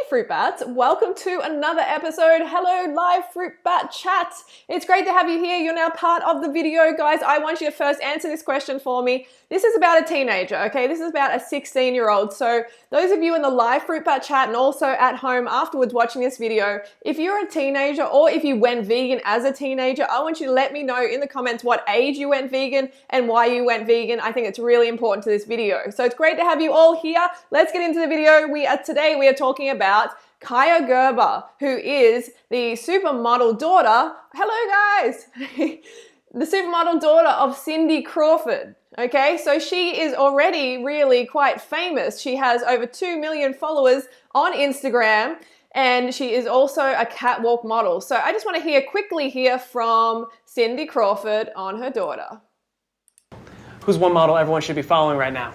Fruit Bats, welcome to another episode. Hello live Fruit Bat chat. It's great to have you here. You're now part of the video. Guys, I want you to first answer this question for me. This is about a teenager, okay? This is about a 16-year-old. So those of you in the live Fruit Bat chat and also at home afterwards watching this video, if you're a teenager or if you went vegan as a teenager, I want you to let me know in the comments what age you went vegan and why you went vegan. I think it's really important to this video. So it's great to have you all here. Let's get into the video. Today we are talking about Kaia Gerber, who is the supermodel daughter. Hello guys! The supermodel daughter of Cindy Crawford. Okay, so she is already really quite famous. She has over 2 million followers on Instagram and she is also a catwalk model. So I just want to quickly hear from Cindy Crawford on her daughter. Who's one model everyone should be following right now?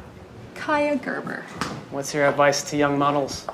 Kaia Gerber. What's your advice to young models?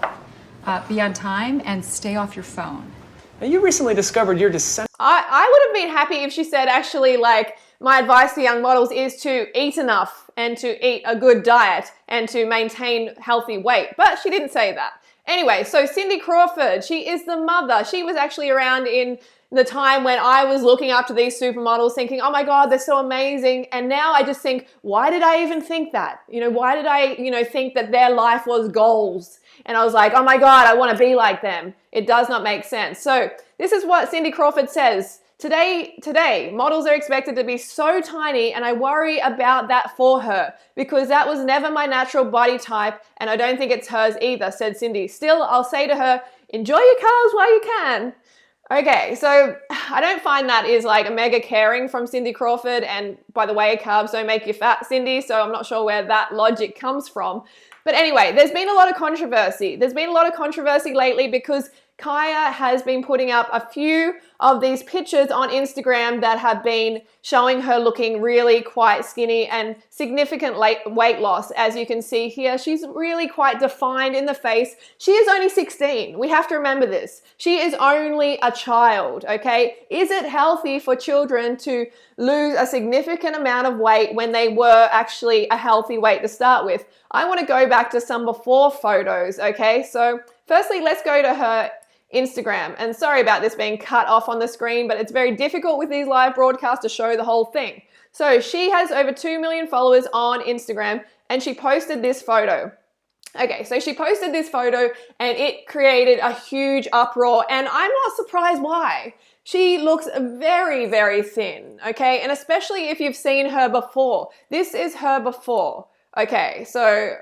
Be on time and stay off your phone. Now, you recently discovered your descent. I would have been happy if she said actually like my advice to young models is to eat enough and to eat a good diet and to maintain healthy weight, but she didn't say that. Anyway, so Cindy Crawford, she is the mother. She was actually around in the time when I was looking up to these supermodels thinking, oh my God, they're so amazing. And now I just think, why did I even think that? Why did I, think that their life was goals? And I was like, oh my God, I want to be like them. It does not make sense. So this is what Cindy Crawford says. Today, models are expected to be so tiny and I worry about that for her because that was never my natural body type and I don't think it's hers either, said Cindy. Still, I'll say to her, enjoy your carbs while you can. Okay, so I don't find that is like a mega caring from Cindy Crawford, and by the way, carbs don't make you fat, Cindy, so I'm not sure where that logic comes from. But anyway, there's been a lot of controversy. There's been a lot of controversy lately because Kaia has been putting up a few of these pictures on Instagram that have been showing her looking really quite skinny and significant weight loss. As you can see here, she's really quite defined in the face. She is only 16. We have to remember this. She is only a child, okay? Is it healthy for children to lose a significant amount of weight when they were actually a healthy weight to start with? I want to go back to some before photos, okay? So firstly, let's go to her Instagram. And sorry about this being cut off on the screen, but it's very difficult with these live broadcasts to show the whole thing. So she has over 2 million followers on Instagram and she posted this photo. Okay, so she posted this photo and it created a huge uproar and I'm not surprised why. She looks very, very thin, okay? And especially if you've seen her before. This is her before. Okay, so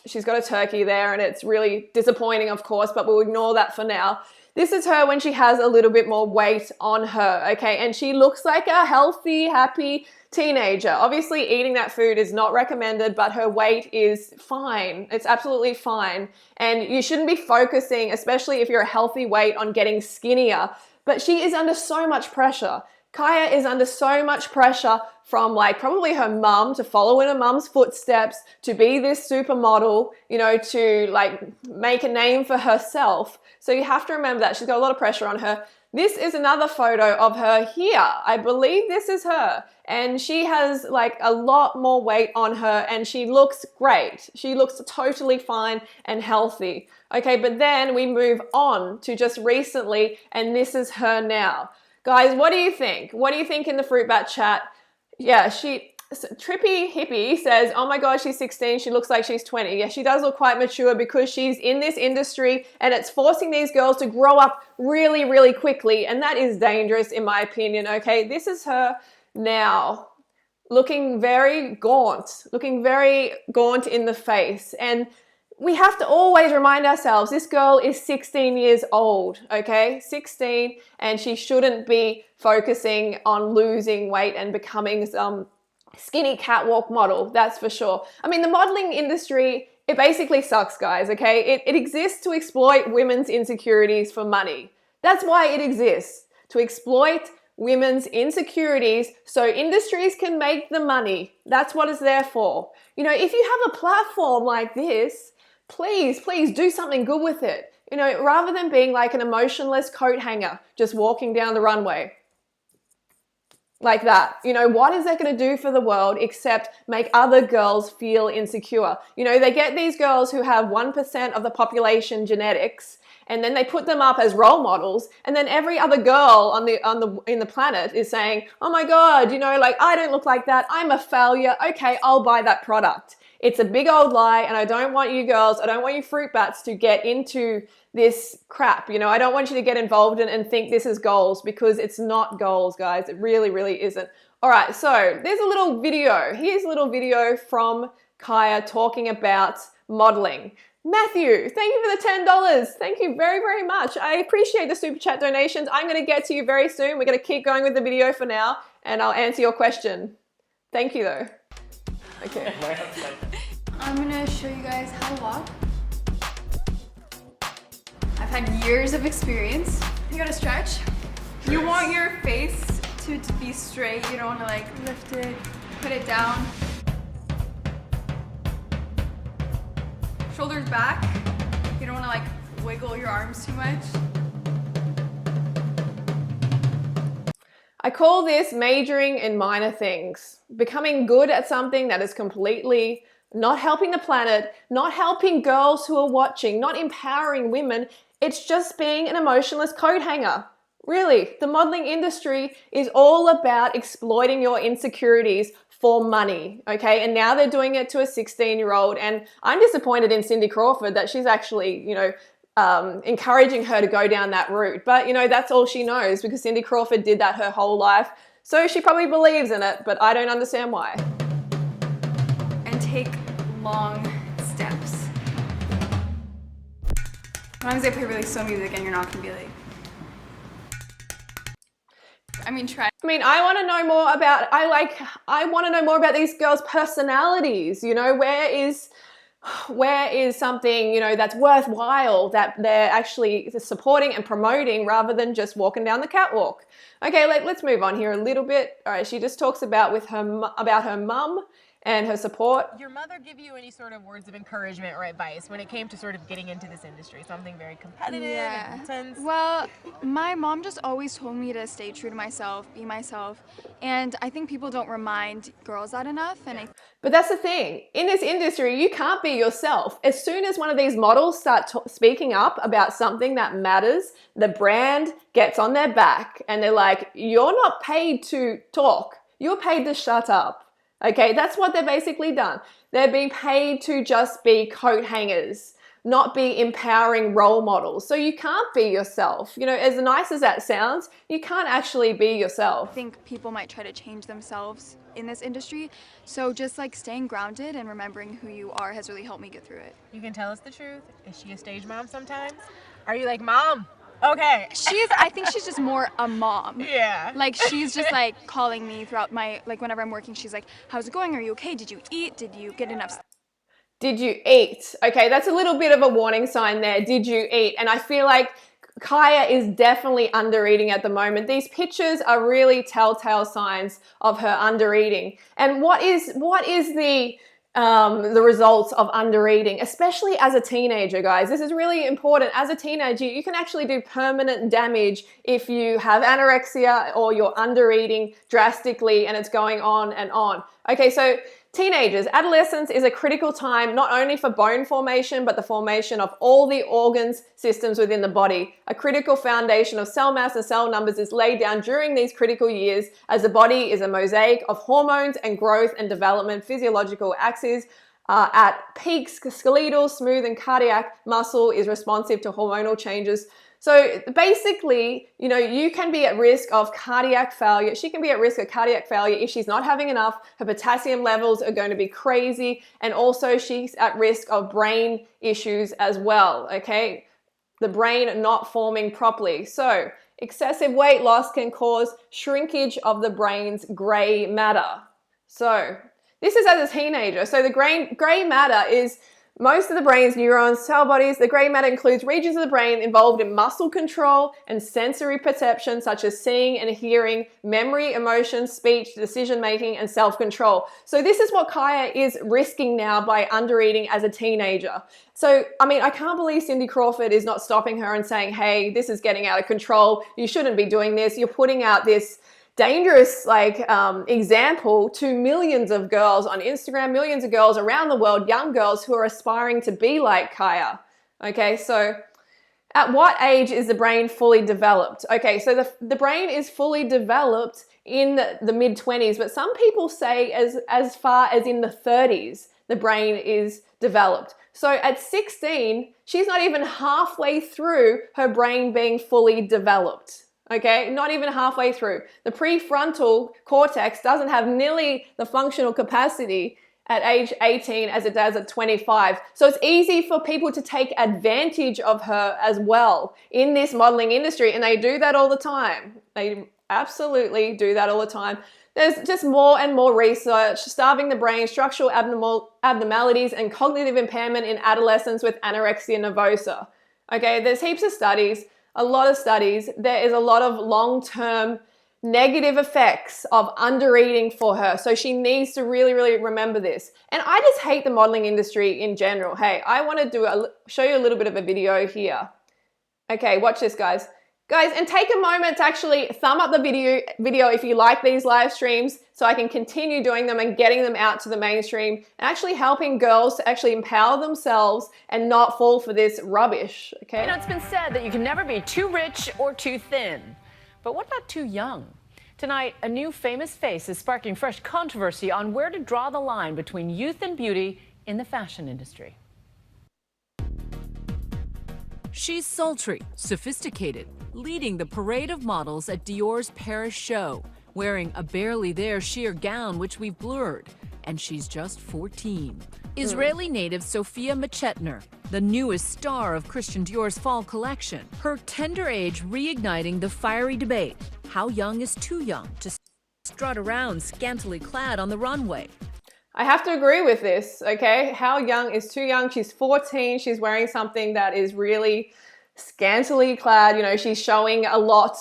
she's got a turkey there and it's really disappointing, of course, but we'll ignore that for now. This is her when she has a little bit more weight on her, okay? And she looks like a healthy, happy teenager. Obviously, eating that food is not recommended, but her weight is fine. It's absolutely fine. And you shouldn't be focusing, especially if you're a healthy weight, on getting skinnier. But she is under so much pressure. Kaia is under so much pressure from like probably her mum to follow in her mum's footsteps, to be this supermodel, to like make a name for herself. So you have to remember that she's got a lot of pressure on her. This is another photo of her here. I believe this is her. And she has like a lot more weight on her and she looks great. She looks totally fine and healthy. Okay, but then we move on to just recently and this is her now. Guys, what do you think? What do you think in the Fruit Bat chat? Yeah, Trippy Hippie says, oh my God, she's 16. She looks like she's 20. Yeah, she does look quite mature because she's in this industry and it's forcing these girls to grow up really, really quickly. And that is dangerous in my opinion, okay? This is her now looking very gaunt in the face. And we have to always remind ourselves, this girl is 16 years old, okay? 16, and she shouldn't be focusing on losing weight and becoming some skinny catwalk model, that's for sure. I mean, the modeling industry, it basically sucks, guys, okay? It exists to exploit women's insecurities for money. That's why it exists, to exploit women's insecurities so industries can make the money. That's what it's there for. If you have a platform like this, please do something good with it. Rather than being like an emotionless coat hanger, just walking down the runway. Like that. What is that going to do for the world except make other girls feel insecure? They get these girls who have 1% of the population genetics and then they put them up as role models, and then every other girl in the planet is saying, oh my God, you know, like, I don't look like that, I'm a failure, okay, I'll buy that product. It's a big old lie, and I don't want you girls, I don't want you fruit bats to get into this crap. You know, I don't want you to get involved in and think this is goals, because it's not goals, guys. It really, really isn't. All right, so there's a little video. Here's a little video from Kaia talking about modeling. Matthew, thank you for the $10. Thank you very, very much. I appreciate the super chat donations. I'm going to get to you very soon. We're going to keep going with the video for now, and I'll answer your question. Thank you, though. Okay. I'm going to show you guys how to walk. I've had years of experience. You got to stretch. You want your face to be straight. You don't want to like lift it, put it down. Shoulders back. You don't want to like wiggle your arms too much. I call this majoring in minor things. Becoming good at something that is completely not helping the planet, not helping girls who are watching, not empowering women. It's just being an emotionless coat hanger. Really, the modeling industry is all about exploiting your insecurities for money, okay? And now they're doing it to a 16-year-old, and I'm disappointed in Cindy Crawford that she's actually, you know, encouraging her to go down that route. But, you know, that's all she knows, because Cindy Crawford did that her whole life. So she probably believes in it, but I don't understand why. And take long steps. Sometimes they play really slow music and you're not gonna be like, try. I want to know more about, I want to know more about these girls' personalities, you know, where is something, you know, that's worthwhile that they're actually supporting and promoting rather than just walking down the catwalk. Okay, let's move on here a little bit. All right, she just talks about her mum and her support. Your mother give you any sort of words of encouragement or advice when it came to sort of getting into this industry? Something very competitive and intense? Well, my mom just always told me to stay true to myself, be myself, and I think people don't remind girls that enough. But that's the thing. In this industry, you can't be yourself. As soon as one of these models start speaking up about something that matters, the brand gets on their back and they're like, you're not paid to talk. You're paid to shut up. Okay, that's what they're basically done. They're being paid to just be coat hangers, not be empowering role models. So you can't be yourself. You know, as nice as that sounds, you can't actually be yourself. I think people might try to change themselves in this industry. So just like staying grounded and remembering who you are has really helped me get through it. You can tell us the truth. Is she a stage mom sometimes? Are you like, Mom? Okay. I think she's just more a mom. Yeah. Like she's just like calling me throughout whenever I'm working, she's like, how's it going? Are you okay? Did you eat? Did you get enough? Did you eat? Okay, that's a little bit of a warning sign there. Did you eat? And I feel like Kaia is definitely undereating at the moment. These pictures are really telltale signs of her undereating. And what is the results of undereating, especially as a teenager, guys? This is really important. As a teenager, you can actually do permanent damage if you have anorexia or you're undereating drastically and it's going on and on. Okay, so teenagers, adolescence is a critical time not only for bone formation, but the formation of all the organs, systems within the body. A critical foundation of cell mass and cell numbers is laid down during these critical years, as the body is a mosaic of hormones and growth and development physiological axes. At peaks, skeletal, smooth, and cardiac muscle is responsive to hormonal changes. So basically, you know, you can be at risk of cardiac failure. She can be at risk of cardiac failure if she's not having enough. Her potassium levels are going to be crazy. And also she's at risk of brain issues as well, okay? The brain not forming properly. So excessive weight loss can cause shrinkage of the brain's gray matter. So this is as a teenager. So the gray matter is most of the brain's neurons, cell bodies. The gray matter includes regions of the brain involved in muscle control and sensory perception, such as seeing and hearing, memory, emotion, speech, decision-making, and self-control. So this is what Kaia is risking now by undereating as a teenager. So, I can't believe Cindy Crawford is not stopping her and saying, hey, this is getting out of control. You shouldn't be doing this. You're putting out this dangerous example to millions of girls on Instagram, millions of girls around the world, young girls who are aspiring to be like Kaia. Okay, so At what age is the brain fully developed? Okay, so the brain is fully developed in the mid-20s, but some people say as far as in the 30s, the brain is developed. So at 16, she's not even halfway through her brain being fully developed. Okay, not even halfway through. The prefrontal cortex doesn't have nearly the functional capacity at age 18 as it does at 25. So it's easy for people to take advantage of her as well in this modeling industry, and they do that all the time. They absolutely do that all the time. There's just more and more research, starving the brain, structural abnormalities, and cognitive impairment in adolescents with anorexia nervosa. Okay, there's heaps of studies, a lot of studies. There is a lot of long-term negative effects of undereating for her. So she needs to really, really remember this. And I just hate the modeling industry in general. Hey, I want to show you a little bit of a video here. Okay, watch this, guys. Guys, and take a moment to actually thumb up the video if you like these live streams, so I can continue doing them and getting them out to the mainstream and actually helping girls to actually empower themselves and not fall for this rubbish, okay? You know, it's been said that you can never be too rich or too thin. But what about too young? Tonight, a new famous face is sparking fresh controversy on where to draw the line between youth and beauty in the fashion industry. She's sultry, sophisticated, leading the parade of models at Dior's Paris show, wearing a barely there sheer gown which we've blurred, and she's just 14. Israeli native Sophia Machetner, the newest star of Christian Dior's fall collection, her tender age reigniting the fiery debate: how young is too young to strut around scantily clad on the runway? I have to agree with this, okay? How young is too young? She's 14. She's wearing something that is really scantily clad. You know, she's showing a lot,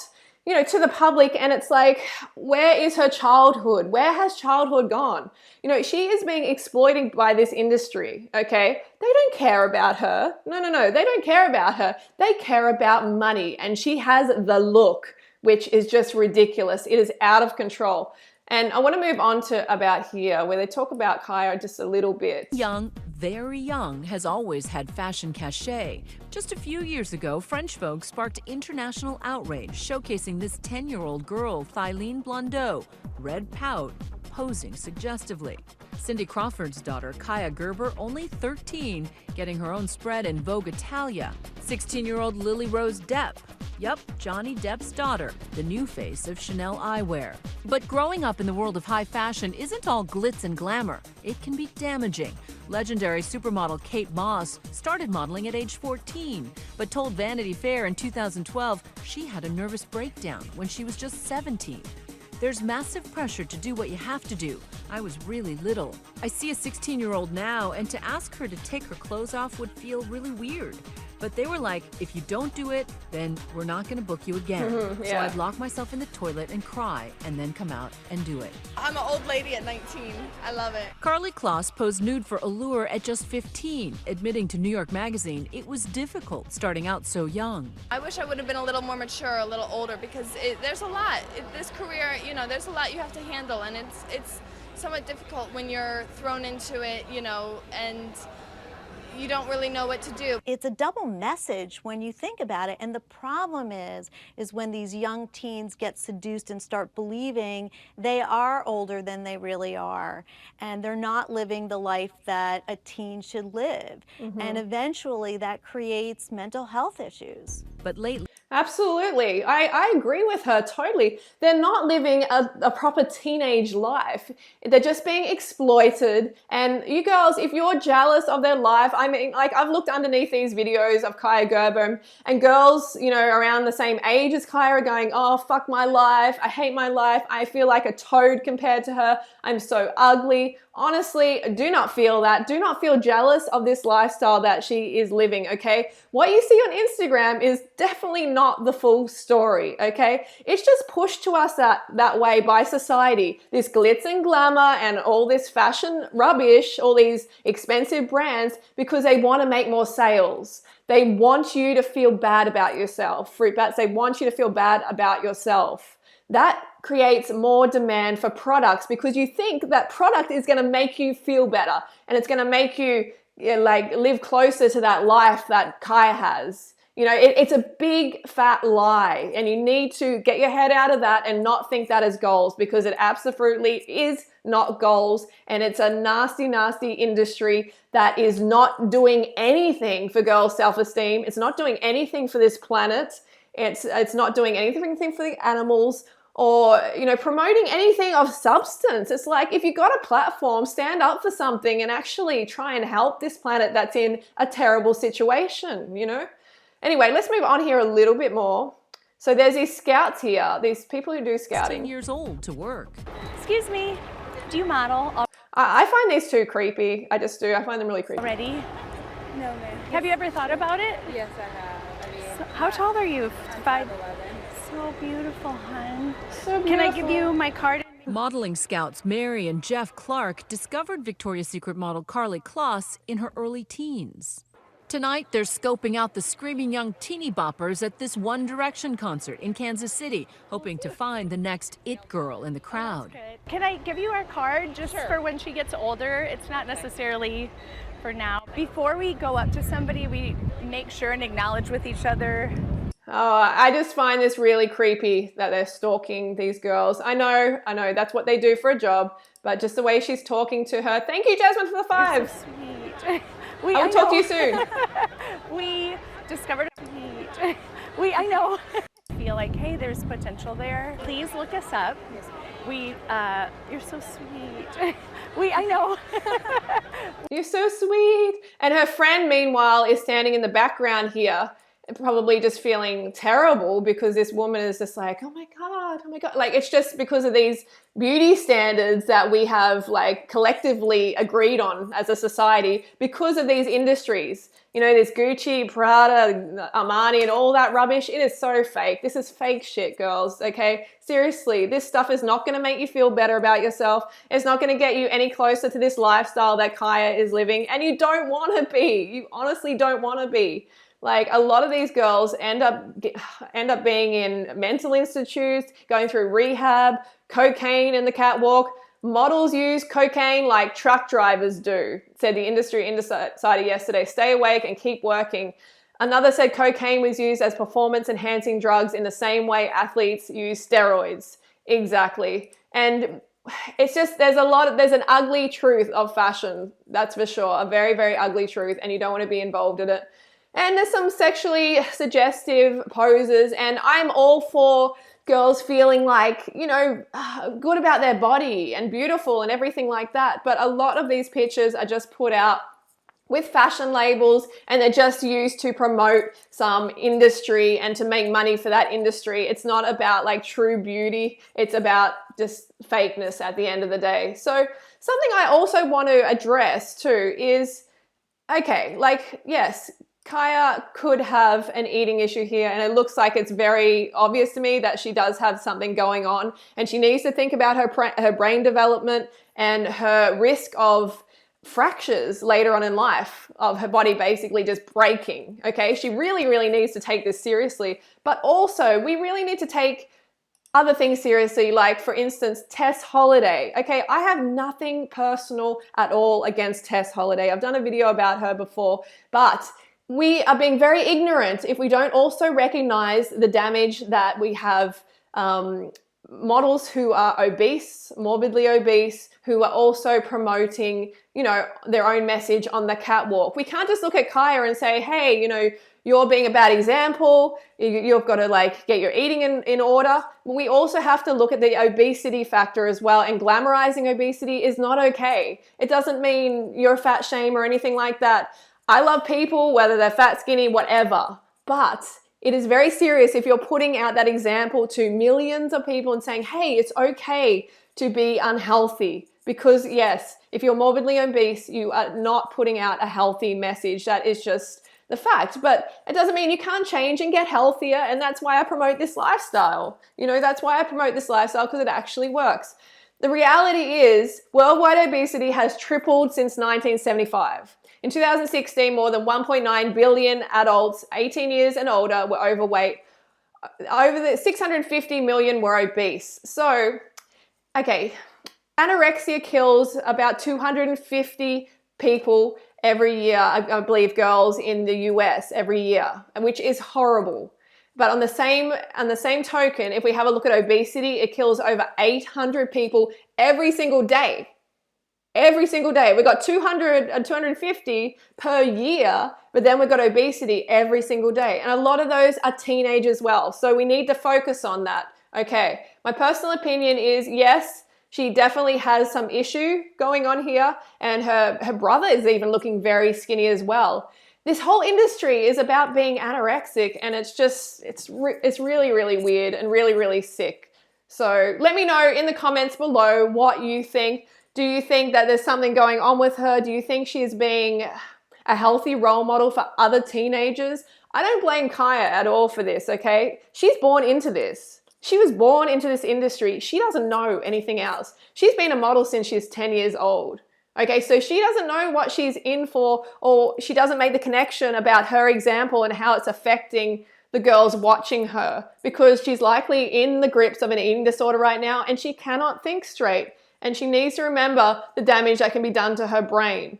you know, to the public. And it's like, where is her childhood? Where has childhood gone? You know, she is being exploited by this industry, okay? They don't care about her. No. They don't care about her. They care about money. And she has the look, which is just ridiculous. It is out of control. And I want to move on to about here, where they talk about Kaia just a little bit. Young, very young, has always had fashion cachet. Just a few years ago, French Vogue sparked international outrage, showcasing this 10-year-old girl, Thyline Blondeau, red pout, posing suggestively. Cindy Crawford's daughter, Kaia Gerber, only 13, getting her own spread in Vogue Italia. 16-year-old Lily Rose Depp, yup, Johnny Depp's daughter, the new face of Chanel eyewear. But growing up in the world of high fashion isn't all glitz and glamour. It can be damaging. Legendary supermodel Kate Moss started modeling at age 14, but told Vanity Fair in 2012 she had a nervous breakdown when she was just 17. There's massive pressure to do what you have to do. I was really little. I see a 16-year-old now, and to ask her to take her clothes off would feel really weird. But they were like, if you don't do it, then we're not going to book you again. So I'd lock myself in the toilet and cry, and then come out and do it. I'm an old lady at 19. I love it. Carly Kloss posed nude for Allure at just 15, admitting to New York Magazine it was difficult starting out so young. I wish I would have been a little more mature, a little older, because there's a lot. This career, you know, there's a lot you have to handle, and it's somewhat difficult when you're thrown into it, you know, and you don't really know what to do. It's a double message when you think about it, and the problem is when these young teens get seduced and start believing they are older than they really are, and they're not living the life that a teen should live. And eventually that creates mental health issues. But lately, absolutely. I agree with her totally. They're not living a proper teenage life. They're just being exploited. And you girls, if you're jealous of their life, I mean, like, I've looked underneath these videos of Kaia Gerber, and girls, you know, around the same age as Kaia are going, oh, fuck my life. I hate my life. I feel like a toad compared to her. I'm so ugly. Honestly, do not feel that. Do not feel jealous of this lifestyle that she is living, okay? What you see on Instagram is definitely not the full story, okay? It's just pushed to us that way by society. This glitz and glamour and all this fashion rubbish, all these expensive brands, because they want to make more sales. They want you to feel bad about yourself. Fruit bats, they want you to feel bad about yourself. That creates more demand for products because you think that product is going to make you feel better and it's going to make you like live closer to that life that Kaia has. You know, it's a big fat lie, and you need to get your head out of that and not think that as goals, because it absolutely is not goals, and it's a nasty, nasty industry that is not doing anything for girls' self-esteem. It's not doing anything for this planet. It's not doing anything for the animals, or, you know, promoting anything of substance. It's like, if you got a platform, stand up for something and actually try and help this planet that's in a terrible situation, you know? Anyway, let's move on here a little bit more. So there's these scouts here, these people who do scouting. 10 years old to work. Excuse me, do you model I find these two creepy. I just do. I find them really creepy. already? No, ma'am. Have you ever thought about it? Yes, I have. I mean, So, how tall are you? 5'11". 11. So beautiful, hun. So Can I give beautiful. you my card? Modeling scouts Mary and Jeff Clark discovered Victoria's Secret model Carly Kloss in her early teens. Tonight, they're scoping out the screaming young teeny boppers at this One Direction concert in Kansas City, hoping to find the next it girl in the crowd. Can I give you our card just for when she gets older? It's not necessarily for now. Before we go up to somebody, we make sure and acknowledge with each other. Oh, I just find this really creepy that they're stalking these girls. I know, that's what they do for a job, but just the way she's talking to her. Thank you, Jasmine, for the 5. You're so sweet. I will talk to you soon. We discovered I know. Feel like, hey, there's potential there. Please look us up. You're so sweet. I know. You're so sweet. And her friend, meanwhile, is standing in the background here, probably just feeling terrible because this woman is just like, oh my God. Like, it's just because of these beauty standards that we have, like, collectively agreed on as a society because of these industries. You know, this Gucci, Prada, Armani, and all that rubbish. It is so fake. This is fake shit, girls, okay? Seriously, this stuff is not going to make you feel better about yourself. It's not going to get you any closer to this lifestyle that Kaia is living, and you don't want to be. You honestly don't want to be. Like, a lot of these girls end up being in mental institutes, going through rehab, cocaine in the catwalk. Models use cocaine like truck drivers do, said the industry insider yesterday. Stay awake and keep working. Another said cocaine was used as performance-enhancing drugs in the same way athletes use steroids. Exactly. And it's just, there's an ugly truth of fashion, that's for sure. A very, very ugly truth, and you don't want to be involved in it. And there's some sexually suggestive poses, and I'm all for girls feeling like, you know, good about their body and beautiful and everything like that. But a lot of these pictures are just put out with fashion labels, and they're just used to promote some industry and to make money for that industry. It's not about like true beauty. It's about just fakeness at the end of the day. So something I also want to address too is, okay, like, yes, Kaia could have an eating issue here, and it looks like it's very obvious to me that she does have something going on, and she needs to think about her brain development and her risk of fractures later on in life, of her body basically just breaking, okay? She really, really needs to take this seriously, but also we really need to take other things seriously, like, for instance, Tess Holliday. Okay, I have nothing personal at all against Tess Holliday. I've done a video about her before, but we are being very ignorant if we don't also recognize the damage that we have models who are obese, morbidly obese, who are also promoting, you know, their own message on the catwalk. We can't just look at Kaia and say, hey, you know, you're being a bad example. You've got to, like, get your eating in order. We also have to look at the obesity factor as well, and glamorizing obesity is not okay. It doesn't mean you're a fat shame or anything like that. I love people, whether they're fat, skinny, whatever, but it is very serious if you're putting out that example to millions of people and saying, hey, it's okay to be unhealthy. Because yes, if you're morbidly obese, you are not putting out a healthy message. That is just the fact. But it doesn't mean you can't change and get healthier, and that's why I promote this lifestyle. You know, that's why I promote this lifestyle, because it actually works. The reality is worldwide obesity has tripled since 1975. In 2016, more than 1.9 billion adults 18 years and older were overweight. Over the 650 million were obese. So, okay, anorexia kills about 250 people every year, I believe, girls in the US every year, which is horrible. But on the same token, if we have a look at obesity, it kills over 800 people every single day. Every single day. We've got 200 and 250 per year, but then we've got obesity every single day. And a lot of those are teenagers as well. So we need to focus on that. Okay. My personal opinion is, yes, she definitely has some issue going on here. And her brother is even looking very skinny as well. This whole industry is about being anorexic, and it's really, really weird and really, really sick. So let me know in the comments below what you think. Do you think that there's something going on with her? Do you think she's being a healthy role model for other teenagers? I don't blame Kaia at all for this, okay? She's born into this. She was born into this industry. She doesn't know anything else. She's been a model since she's 10 years old. Okay, so she doesn't know what she's in for, or she doesn't make the connection about her example and how it's affecting the girls watching her, because she's likely in the grips of an eating disorder right now and she cannot think straight. And she needs to remember the damage that can be done to her brain.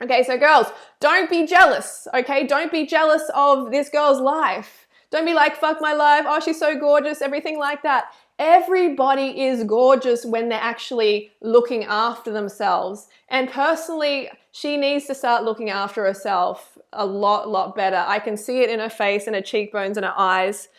Okay, so girls, don't be jealous, okay? Don't be jealous of this girl's life. Don't be like, fuck my life, oh, she's so gorgeous, everything like that. Everybody is gorgeous when they're actually looking after themselves. And personally, she needs to start looking after herself a lot better. I can see it in her face and her cheekbones and her eyes.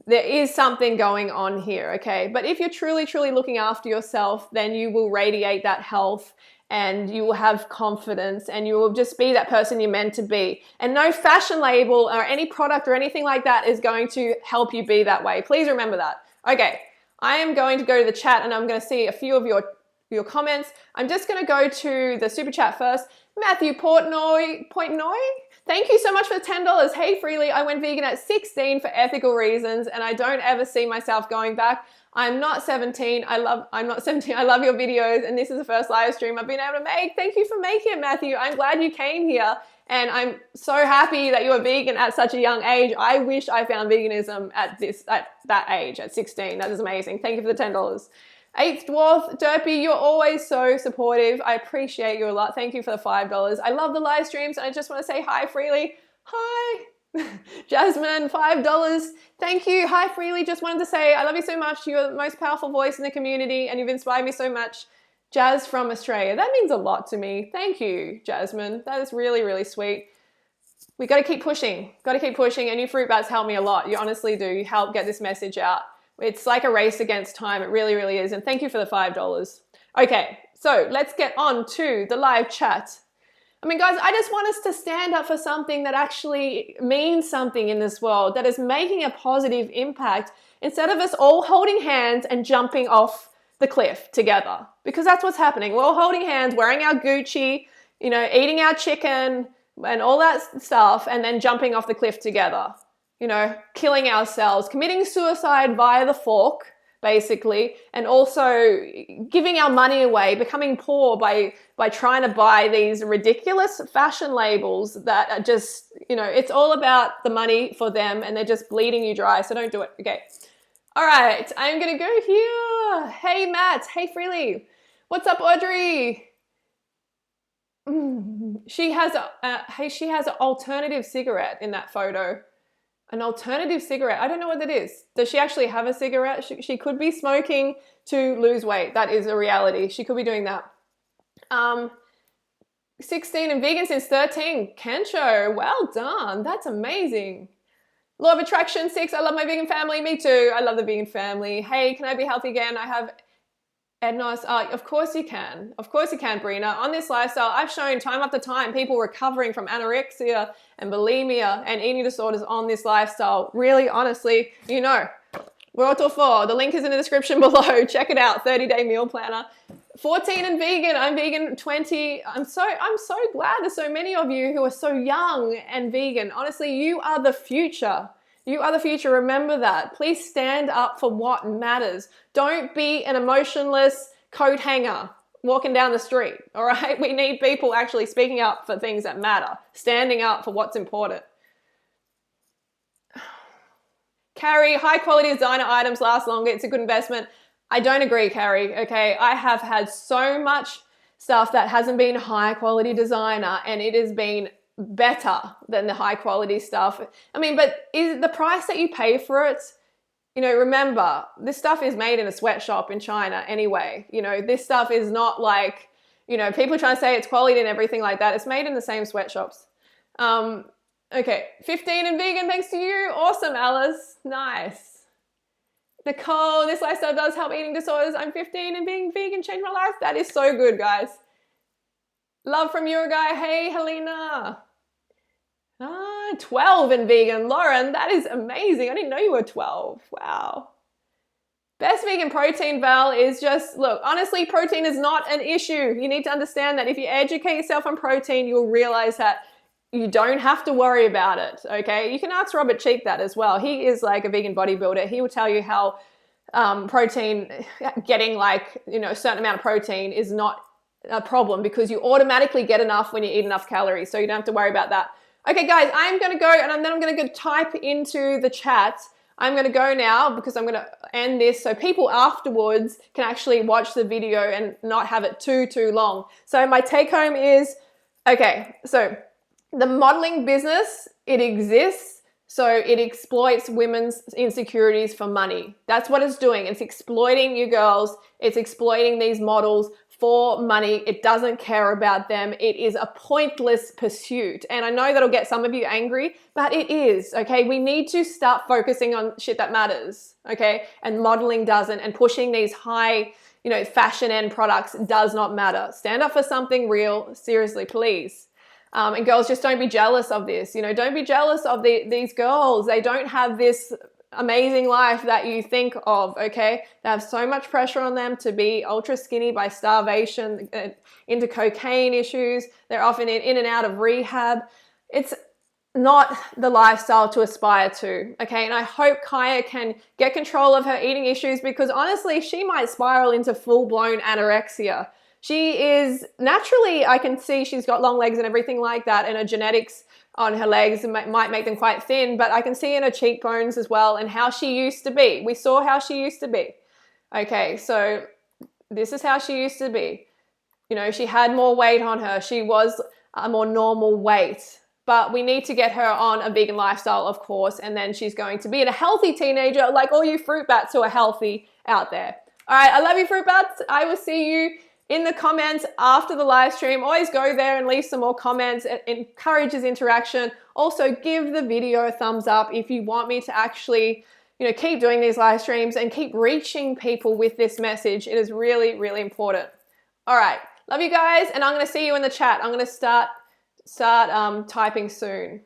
There is something going on here, okay? But if you're truly looking after yourself, then you will radiate that health and you will have confidence and you will just be that person you're meant to be. And no fashion label or any product or anything like that is going to help you be that way. Please remember that. Okay, I am going to go to the chat and I'm going to see a few of your comments. I'm just going to go to the super chat first. Matthew Portnoy, thank you so much for the $10. Hey Freely, I went vegan at 16 for ethical reasons and I don't ever see myself going back. I'm not 17. I'm not 17. I love your videos and this is the first live stream I've been able to make. Thank you for making it, Matthew. I'm glad you came here and I'm so happy that you were vegan at such a young age. I wish I found veganism at that age, at 16. That is amazing. Thank you for the $10. 8th Dwarf, Derpy, you're always so supportive. I appreciate you a lot. Thank you for the $5. I love the live streams. And I just want to say hi, Freely. Hi. Jasmine, $5. Thank you. Hi, Freely. Just wanted to say I love you so much. You're the most powerful voice in the community and you've inspired me so much. Jazz from Australia. That means a lot to me. Thank you, Jasmine. That is really, really sweet. We got to keep pushing. Got to keep pushing. And you fruit bats help me a lot. You honestly do. You help get this message out. It's like a race against time. It really, really is. And thank you for the $5. Okay, so let's get on to the live chat. I mean, guys, I just want us to stand up for something that actually means something in this world, that is making a positive impact, instead of us all holding hands and jumping off the cliff together. Because that's what's happening. We're all holding hands, wearing our Gucci, you know, eating our chicken and all that stuff, and then jumping off the cliff together. You know, killing ourselves, committing suicide via the fork, basically, and also giving our money away, becoming poor by trying to buy these ridiculous fashion labels that are just, you know, it's all about the money for them and they're just bleeding you dry, so don't do it. Okay. All right, I'm going to go here. Hey, Matt. Hey, Freely. What's up, Audrey? She has an alternative cigarette in that photo. An alternative cigarette. I don't know what that is. Does she actually have a cigarette? She could be smoking to lose weight. That is a reality. She could be doing that. 16 and vegan since 13. Kencho, well done. That's amazing. Law of Attraction 6. I love my vegan family. Me too. I love the vegan family. Hey, can I be healthy again? I have Ednos. Of course you can. Of course you can, Brina. On this lifestyle, I've shown time after time people recovering from anorexia and bulimia and eating disorders on this lifestyle. Really, honestly, you know, we're all for. The link is in the description below. Check it out. 30-day meal planner. 14 and vegan. I'm vegan 20. I'm so glad there's so many of you who are so young and vegan. Honestly, you are the future. You are the future. Remember that. Please stand up for what matters. Don't be an emotionless coat hanger walking down the street, all right? We need people actually speaking up for things that matter, standing up for what's important. Carrie, high quality designer items last longer. It's a good investment. I don't agree, Carrie, okay? I have had so much stuff that hasn't been high quality designer, and it has been better than the high quality stuff. I mean, but is the price that you pay for it, you know, remember, this stuff is made in a sweatshop in China anyway. You know, this stuff is not like, you know, people try to say it's quality and everything like that. It's made in the same sweatshops. Okay, 15 and vegan thanks to you. Awesome, Alice. Nice. Nicole, this lifestyle does help eating disorders. I'm 15 and being vegan changed my life. That is so good, guys. Love from Uruguay. Hey, Helena. 12 and vegan. Lauren, that is amazing. I didn't know you were 12. Wow. Best vegan protein, Val, is just, look, honestly, protein is not an issue. You need to understand that if you educate yourself on protein, you'll realize that you don't have to worry about it, okay? You can ask Robert Cheek that as well. He is like a vegan bodybuilder. He will tell you how protein, getting like, you know, a certain amount of protein is not a problem because you automatically get enough when you eat enough calories, so you don't have to worry about that. Okay, guys, I'm going to go and then I'm going to go type into the chat. I'm going to go now because I'm going to end this so people afterwards can actually watch the video and not have it too long. So my take home is, okay, so the modeling business, it exists, so it exploits women's insecurities for money. That's what it's doing. It's exploiting you girls. It's exploiting these models for money. It doesn't care about them. It is a pointless pursuit. And I know that'll get some of you angry, but it is, okay? We need to start focusing on shit that matters, okay? And modeling doesn't, and pushing these high, you know, fashion end products does not matter. Stand up for something real, seriously, please. And girls, just don't be jealous of this. You know, don't be jealous of these girls. They don't have this amazing life that you think of, okay? They have so much pressure on them to be ultra skinny by starvation, into cocaine issues. They're often in and out of rehab. It's not the lifestyle to aspire to, okay? And I hope Kaia can get control of her eating issues because honestly, she might spiral into full-blown anorexia. She is naturally, I can see she's got long legs and everything like that, and her genetics on her legs might make them quite thin, but I can see in her cheekbones as well and how she used to be. We saw how she used to be. Okay, so this is how she used to be. You know, she had more weight on her. She was a more normal weight, but we need to get her on a vegan lifestyle, of course, and then she's going to be a healthy teenager like all you fruit bats who are healthy out there. All right, I love you, fruit bats. I will see you in the comments after the live stream. Always go there and leave some more comments. It encourages interaction. Also, give the video a thumbs up if you want me to actually, you know, keep doing these live streams and keep reaching people with this message. It is really, really important. All right, love you guys, and I'm going to see you in the chat. I'm going to start typing soon.